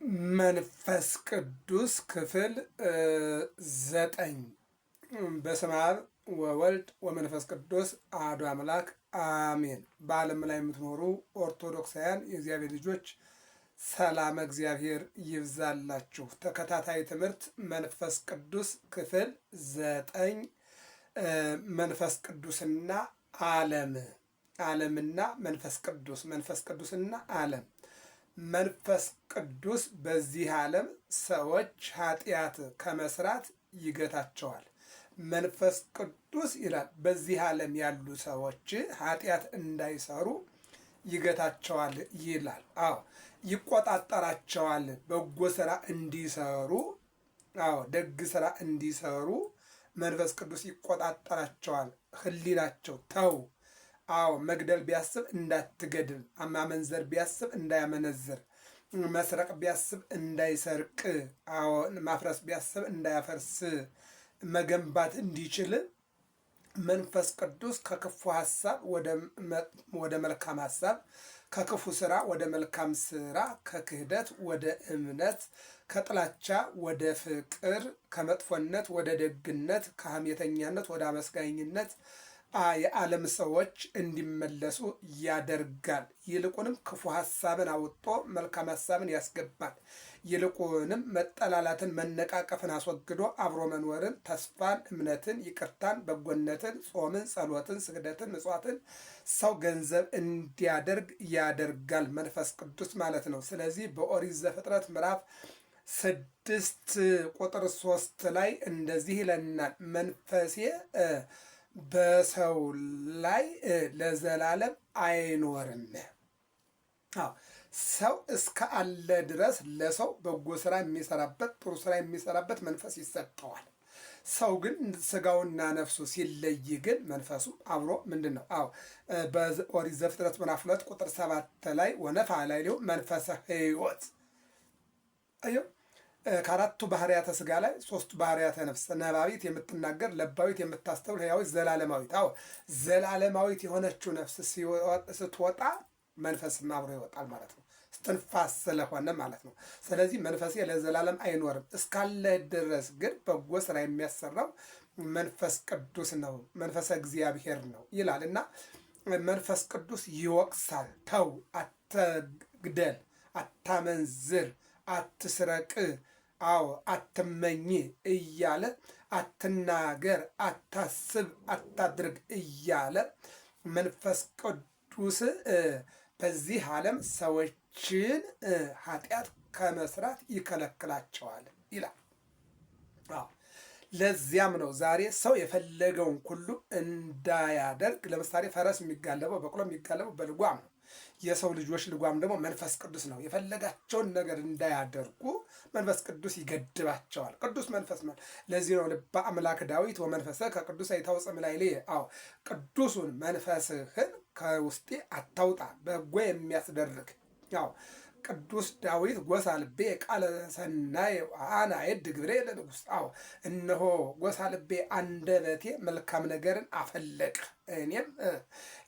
መንፈስ ቅዱስ ክፍል 9 በስመ አብ ወወልድ ወመንፈስ ቅዱስ አሐዱ አምላክ አሜን። በዓለም ላይ የምትኖሩ ኦርቶዶክሳውያን የእግዚአብሔር ልጆች ሰላም እግዚአብሔር ይብዛላችሁ። ተከታታይ ትምህርት መንፈስ ቅዱስ ክፍል 9 መንፈስ ቅዱስና ዓለምና መንፈስ ቅዱስና ዓለም። መንፈስ ቅዱስ በዚህ ዓለም ሰዎች ኃጢአት ከመስራት ይገታቸዋል። መንፈስ ቅዱስ ይላል በዚህ ዓለም ያሉ ሰዎች ኃጢአት እንዳይሰሩ ይገታቸዋል ይላል። ይቆጣጠራቸዋል። በጎ ስራ እንዲሰሩ፣ ደግ ስራ እንዲሰሩ መንፈስ ቅዱስ ይቆጣጠራቸዋል። ህሊናቸው ተው መግደል ቢያስብ እንዳትገድል፣ ማመንዘር ቢያስብ እንዳያመነዝር፣ መስረቅ ቢያስብ እንዳይሰርቅ፣ ማፍረስ ቢያስብ እንዳያፈርስ፣ መገንባት እንዲችል መንፈስ ቅዱስ ከክፉ ሐሳብ ወደ መልካም ሐሳብ፣ ከክፉ ስራ ወደ መልካም ስራ፣ ከክህደት ወደ እምነት፣ ከጥላቻ ወደ ፍቅር፣ ከመጥፎነት ወደ ደግነት፣ ከሐሜተኛነት ወደ አመስጋኝነት የዓለም ሰዎች እንዲመለሱ ያደርጋል። ይልቁንም ክፉ ሐሳብን አውጥቶ መልካም ሐሳብን ያስገባል። ይልቁንም መጠላላትን፣ መነቃቀፍን አስወግዶ አብሮ መኖርን፣ ተስፋን፣ እምነትን፣ ይቅርታን፣ በጎነትን፣ ጾምን፣ ጸሎትን፣ ስግደትን፣ ምጽዋትን ሰው ገንዘብ እንዲያደርግ ያደርጋል መንፈስ ቅዱስ ማለት ነው። ስለዚህ በኦሪት ዘፍጥረት ምዕራፍ 6 ቁጥር 3 ላይ እንደዚህ ይለናል፣ መንፈሴ በሰው ላይ ለዘላለም አይኖርም። ሰው እስከ አለ ድረስ ለሰው በጎ ስራ የሚሰራበት፣ ጥሩ ስራ የሚሰራበት መንፈስ ይሰጠዋል። ሰው ግን ስጋውና ነፍሱ ሲለይ ግን መንፈሱ አብሮ ምንድን ነው? በኦሪት ዘፍጥረት ምዕራፍ 2 ቁጥር 7 ላይ ወነፍሐ ላዕሌሁ መንፈሰ ሕይወት ከአራቱ ባህርያተ ስጋ ላይ 3 ባህርያተ ነፍስ፣ ነባቢት የምትናገር፣ ለባዊት የምታስተውል፣ ሕያዊት፣ ዘላለማዊት። ዘላለማዊት የሆነችው ነፍስ ስትወጣ መንፈስም አብሮ ይወጣል ማለት ነው። እስትንፋስ ስለሆነ ማለት ነው። ስለዚህ መንፈሴ ለዘላለም አይኖርም፣ እስካለ ድረስ ግን በጎ ስራ የሚያሰራው መንፈስ ቅዱስ ነው፣ መንፈሰ እግዚአብሔር ነው ይላል እና መንፈስ ቅዱስ ይወቅሳል። ተው፣ አትግደል፣ አታመንዝር፣ አትስረቅ፣ አትመኝ እያለ አትናገር፣ አታስብ፣ አታድርግ እያለ መንፈስ ቅዱስ በዚህ ዓለም ሰዎችን ኃጢአት ከመስራት ይከለክላቸዋል ይላል። ለዚያም ነው ዛሬ ሰው የፈለገውን ሁሉ እንዳያደርግ። ለምሳሌ ፈረስ የሚጋለበው፣ በቅሎ የሚጋለበው በልጓም ነው። የሰው ልጆች ልጓም ደግሞ መንፈስ ቅዱስ ነው። የፈለጋቸውን ነገር እንዳያደርጉ መንፈስ ቅዱስ ይገድባቸዋል። ቅዱስ መንፈስ ነው። ለዚህ ነው ልበ አምላክ ዳዊት ወመንፈሰ ከቅዱስ አይታወፅ እምላዕሌየ፣ ቅዱሱን መንፈስህን ከውስጤ አታውጣ፣ በጎ የሚያስደርግ ቅዱስ ዳዊት ጎሳ ልቤ ቃለ ሰናይ አነ አየድ ግብሬ ለንጉሥ። እነሆ ጎሳ ልቤ አንደበቴ መልካም ነገርን አፈለቀ፣ እኔም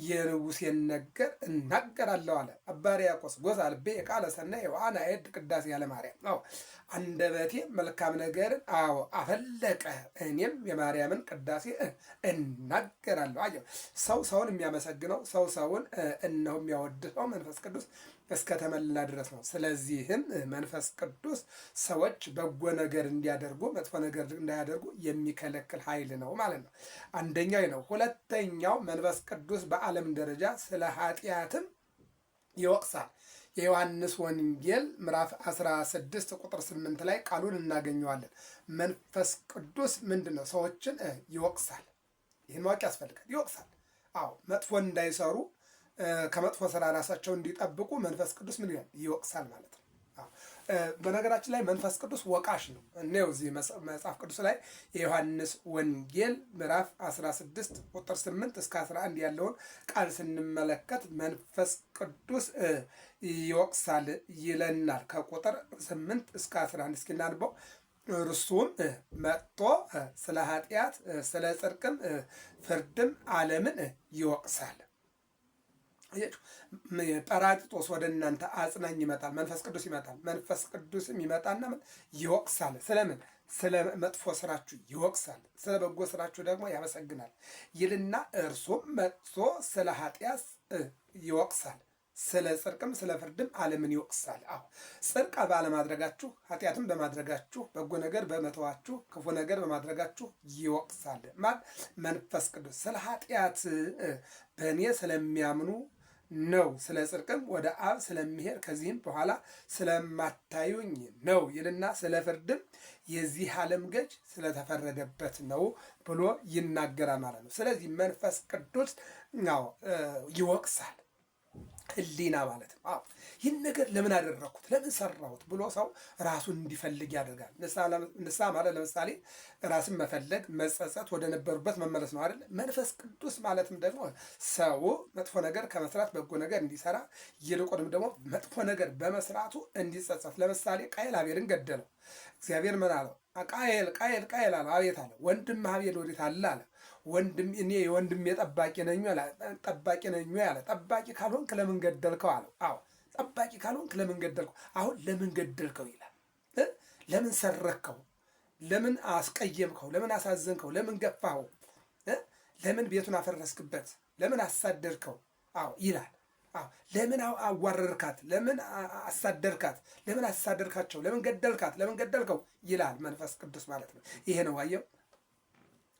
የንጉሴን ነገር እናገራለሁ አለ አባ ሕርያቆስ። ጎሳ ልቤ ቃለ ሰናይ አነ አየድ ቅዳሴ ያለ ማርያም። አንደበቴ መልካም ነገርን አፈለቀ፣ እኔም የማርያምን ቅዳሴ እናገራለሁ። ሰው ሰውን የሚያመሰግነው፣ ሰው ሰውን እነሆ የሚያወድሰው መንፈስ ቅዱስ እስከተመላ ድረስ ነው። ስለዚህም መንፈስ ቅዱስ ሰዎች በጎ ነገር እንዲያደርጉ፣ መጥፎ ነገር እንዳያደርጉ የሚከለክል ኃይል ነው ማለት ነው። አንደኛው ነው። ሁለተኛው መንፈስ ቅዱስ በዓለም ደረጃ ስለ ኃጢአትም ይወቅሳል። የዮሐንስ ወንጌል ምዕራፍ 16 ቁጥር 8 ላይ ቃሉን እናገኘዋለን። መንፈስ ቅዱስ ምንድን ነው? ሰዎችን ይወቅሳል። ይህን ማወቅ ያስፈልጋል። ይወቅሳል። መጥፎ እንዳይሰሩ፣ ከመጥፎ ስራ ራሳቸው እንዲጠብቁ መንፈስ ቅዱስ ምን ይላል? ይወቅሳል ማለት ነው። በነገራችን ላይ መንፈስ ቅዱስ ወቃሽ ነው። እኔው እዚህ መጽሐፍ ቅዱስ ላይ የዮሐንስ ወንጌል ምዕራፍ 16 ቁጥር 8 እስከ 11 ያለውን ቃል ስንመለከት መንፈስ ቅዱስ ይወቅሳል ይለናል። ከቁጥር 8 እስከ 11 እስኪናንበው። እርሱም መጥቶ ስለ ኃጢአት፣ ስለ ጽድቅም ፍርድም ዓለምን ይወቅሳል። ጰራቅሊጦስ ወደ እናንተ አጽናኝ ይመጣል፣ መንፈስ ቅዱስ ይመጣል። መንፈስ ቅዱስም ይመጣና ምን ይወቅሳል? ስለምን? ስለ መጥፎ ስራችሁ ይወቅሳል፣ ስለ በጎ ስራችሁ ደግሞ ያመሰግናል ይልና እርሱም መጥቶ ስለ ኃጢአት ይወቅሳል፣ ስለ ጽድቅም ስለ ፍርድም ዓለምን ይወቅሳል። አዎ ጽድቅ ባለማድረጋችሁ፣ ኃጢአትም በማድረጋችሁ፣ በጎ ነገር በመተዋችሁ፣ ክፉ ነገር በማድረጋችሁ ይወቅሳል። መንፈስ ቅዱስ ስለ ኃጢአት በእኔ ስለሚያምኑ ነው፣ ስለ ጽድቅም ወደ አብ ስለሚሄድ ከዚህም በኋላ ስለማታዩኝ ነው ይልና ስለ ፍርድም የዚህ ዓለም ገዥ ስለተፈረደበት ነው ብሎ ይናገራል ማለት ነው። ስለዚህ መንፈስ ቅዱስ ይወቅሳል፣ ህሊና ማለት ነው። አዎ ይህን ነገር ለምን አደረግኩት፣ ለምን ሰራሁት ብሎ ሰው ራሱን እንዲፈልግ ያደርጋል። ንስሐ ማለት ለምሳሌ ራስን መፈለግ፣ መጸጸት፣ ወደ ነበሩበት መመለስ ነው አይደል? መንፈስ ቅዱስ ማለትም ደግሞ ሰው መጥፎ ነገር ከመስራት በጎ ነገር እንዲሰራ፣ ይልቁንም ደግሞ መጥፎ ነገር በመስራቱ እንዲጸጸት። ለምሳሌ ቃየል አቤልን ገደለው። እግዚአብሔር ምን አለው? ቃየል ቃየል ቃየል አለው። አቤት አለ። ወንድም አቤል ወዴት አለ አለ። ወንድም እኔ የወንድሜ ጠባቂ ነኝ አለ። ጠባቂ ነኝ አለ። ጠባቂ ካልሆንክ ለምን ገደልከው አለው። አዎ ጠባቂ ካልሆንክ ለምን ገደልከው? አሁን ለምን ገደልከው ይላል። ለምን ሰረከው? ለምን አስቀየምከው? ለምን አሳዘንከው? ለምን ገፋኸው? ለምን ቤቱን አፈረስክበት? ለምን አሳደድከው? አዎ ይላል። አዎ ለምን አዋረርካት? ለምን አሳደርካት? ለምን አሳደርካቸው? ለምን ገደልካት? ለምን ገደልከው? ይላል መንፈስ ቅዱስ ማለት ነው። ይሄ ነው አየው።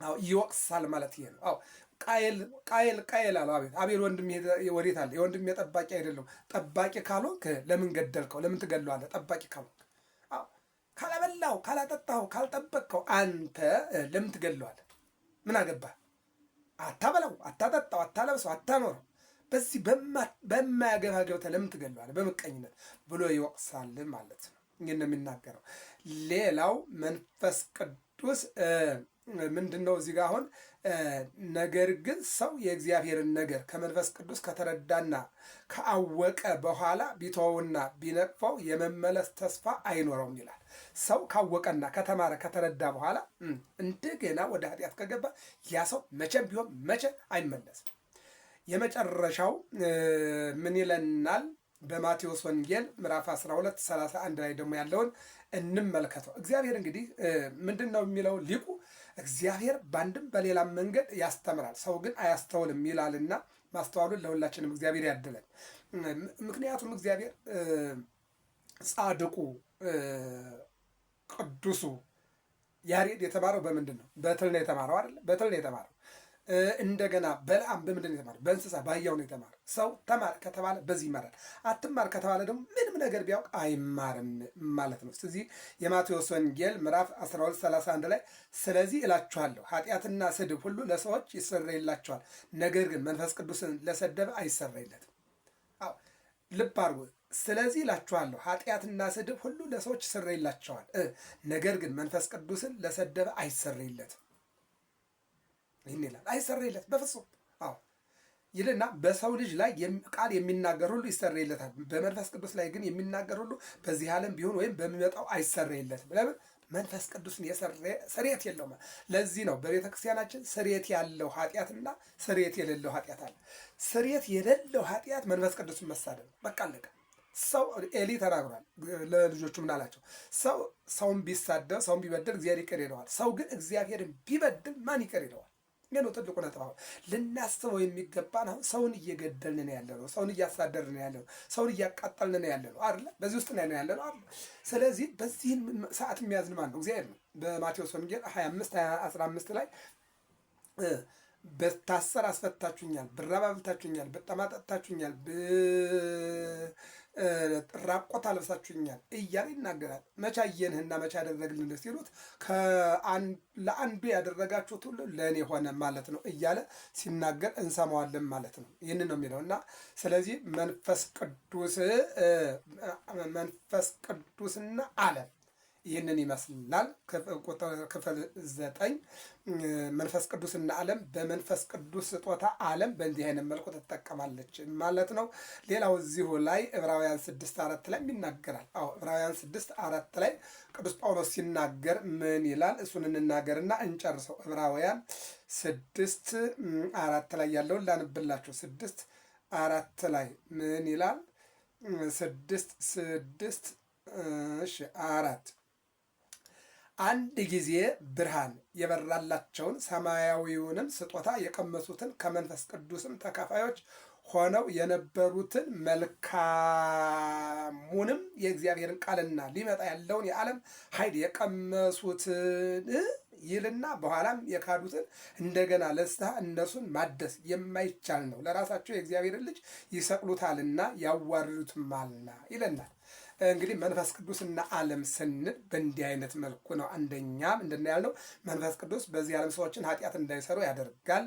አዎ ይወቅሳል ማለት ይሄ ነው። አዎ ቃየል ቃየል ቃየል አለው። አቤት አቤል ወንድም ወዴት አለ? የወንድም ጠባቂ አይደለም። ጠባቂ ካልሆንክ ለምን ገደልከው? ለምን ትገለዋለህ? ጠባቂ ካልሆንክ፣ አዎ ካላበላው፣ ካላጠጣው፣ ካልጠበቅከው አንተ ለምን ትገለዋለህ? ምን አገባህ? አታበላው፣ አታጠጣው፣ አታለብሰው፣ አታኖረው፣ በዚህ በማያገባ ገብተህ ለምን ትገለዋለህ? በምቀኝነት ብሎ ይወቅሳል ማለት ነው። ይህን ነው የሚናገረው። ሌላው መንፈስ ቅዱስ ምንድን ነው እዚህ ጋር አሁን ነገር ግን ሰው የእግዚአብሔርን ነገር ከመንፈስ ቅዱስ ከተረዳና ከአወቀ በኋላ ቢተወውና ቢነቅፈው የመመለስ ተስፋ አይኖረውም ይላል። ሰው ካወቀና ከተማረ ከተረዳ በኋላ እንደገና ወደ ኃጢአት ከገባ ያ ሰው መቼም ቢሆን መቼ አይመለስም። የመጨረሻው ምን ይለናል? በማቴዎስ ወንጌል ምዕራፍ 12:31 ላይ ደግሞ ያለውን እንመልከተው። እግዚአብሔር እንግዲህ ምንድን ነው የሚለው ሊቁ? እግዚአብሔር በአንድም በሌላም መንገድ ያስተምራል፣ ሰው ግን አያስተውልም ይላልና ማስተዋሉን ለሁላችንም እግዚአብሔር ያድለን። ምክንያቱም እግዚአብሔር ጻድቁ ቅዱሱ ያሬድ የተማረው በምንድን ነው? በትል ነው የተማረው አይደለ? በትል ነው የተማረው። እንደገና በለዓም በምንድን ነው የተማረው? በእንስሳ በአህያው ነው የተማረው። ሰው ተማር ከተባለ በዚህ ይማራል፣ አትማር ከተባለ ደግሞ ምንም ነገር ቢያውቅ አይማርም ማለት ነው። ስለዚህ የማቴዎስ ወንጌል ምዕራፍ 12:31 ላይ ስለዚህ እላችኋለሁ ኃጢአትና ስድብ ሁሉ ለሰዎች ይሰረይላቸዋል፣ ነገር ግን መንፈስ ቅዱስን ለሰደበ አይሰረይለትም። አዎ ልብ አድርጎ ስለዚህ እላችኋለሁ ኃጢአትና ስድብ ሁሉ ለሰዎች ይሰረይላቸዋል፣ ነገር ግን መንፈስ ቅዱስን ለሰደበ አይሰረይለትም። ይህን ይላል። አይሰረይለት በፍጹም። አዎ ይልና በሰው ልጅ ላይ ቃል የሚናገር ሁሉ ይሰረይለታል፣ በመንፈስ ቅዱስ ላይ ግን የሚናገር ሁሉ በዚህ ዓለም ቢሆን ወይም በሚመጣው አይሰረይለትም። ለምን? መንፈስ ቅዱስን ስርየት የለውም። ለዚህ ነው በቤተ ክርስቲያናችን ስርየት ያለው ኃጢአትና ስርየት የሌለው ኃጢአት አለ። ስርየት የሌለው ኃጢአት መንፈስ ቅዱስን መሳደብ ነው። በቃ አለቀ። ሰው ኤሊ ተናግሯል ለልጆቹ ምን አላቸው? ሰውን ቢሳደብ ሰውን ቢበድል እግዚአብሔር ይቅር ይለዋል። ሰው ግን እግዚአብሔርን ቢበድል ማን ይቅር ይለዋል? ይህ ነው ትልቁ ነጥብ። አሁን ልናስበው የሚገባን አሁን ሰውን እየገደልን ነው ያለ ነው፣ ሰውን እያሳደርን ነው ያለ ነው፣ ሰውን እያቃጠልን ነው ያለ ነው አይደለ? በዚህ ውስጥ ነው ያለ ነው አይደለ? ስለዚህ በዚህን ሰዓት የሚያዝን ማን ነው? እግዚአብሔር ነው። በማቴዎስ ወንጌል 25:15 ላይ በታሰር አስፈታችሁኛል፣ ብራብ አብልታችሁኛል፣ ብጠማ ጠጥታችሁኛል፣ ራቆት አለብሳችሁኛል እያለ ይናገራል። መቼ አየንህና መቼ ያደረግልን ሲሉት ለአንዱ ያደረጋችሁት ሁሉ ለእኔ ሆነ ማለት ነው እያለ ሲናገር እንሰማዋለን ማለት ነው። ይህንን ነው የሚለው እና ስለዚህ መንፈስ ቅዱስና ዓለም ይህንን ይመስላል። ክፍል 9 መንፈስ ቅዱስና ዓለም በመንፈስ ቅዱስ ስጦታ ዓለም በእንዲህ አይነት መልኩ ትጠቀማለች ማለት ነው። ሌላው እዚሁ ላይ ዕብራውያን 6:4 ላይ ይናገራል። አዎ ዕብራውያን 6:4 ላይ ቅዱስ ጳውሎስ ሲናገር ምን ይላል? እሱን እንናገርና እንጨርሰው። ዕብራውያን 6:4 ላይ ያለውን ላንብላችሁ። 6 4 ላይ ምን ይላል? 6 እሺ 4 አንድ ጊዜ ብርሃን የበራላቸውን ሰማያዊውንም ስጦታ የቀመሱትን ከመንፈስ ቅዱስም ተካፋዮች ሆነው የነበሩትን መልካሙንም የእግዚአብሔርን ቃልና ሊመጣ ያለውን የዓለም ኃይል የቀመሱትን ይልና በኋላም የካዱትን እንደገና ለስታ እነርሱን ማደስ የማይቻል ነው፣ ለራሳቸው የእግዚአብሔርን ልጅ ይሰቅሉታልና ያዋርዱትማልና ይለናል። እንግዲህ መንፈስ ቅዱስና ዓለም ስንል በእንዲህ አይነት መልኩ ነው። አንደኛ ምንድን ያልነው? መንፈስ ቅዱስ በዚህ ዓለም ሰዎችን ኃጢአት እንዳይሰሩ ያደርጋል።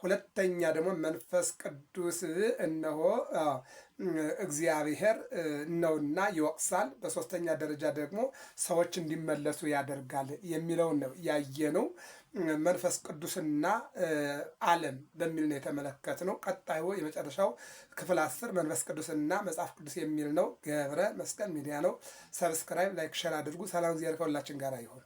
ሁለተኛ ደግሞ መንፈስ ቅዱስ እነሆ እግዚአብሔር ነውና ይወቅሳል። በሶስተኛ ደረጃ ደግሞ ሰዎች እንዲመለሱ ያደርጋል የሚለውን ነው ያየነው። መንፈስ ቅዱስና ዓለም በሚል ነው የተመለከትነው። ቀጣዩ የመጨረሻው ክፍል 10 መንፈስ ቅዱስና መጽሐፍ ቅዱስ የሚል ነው። ገብረ መስቀል ሚዲያ ነው። ሰብስክራይብ፣ ላይክ፣ ሸር አድርጉ። ሰላም እግዚአብሔር ከሁላችን ጋር ይሁን።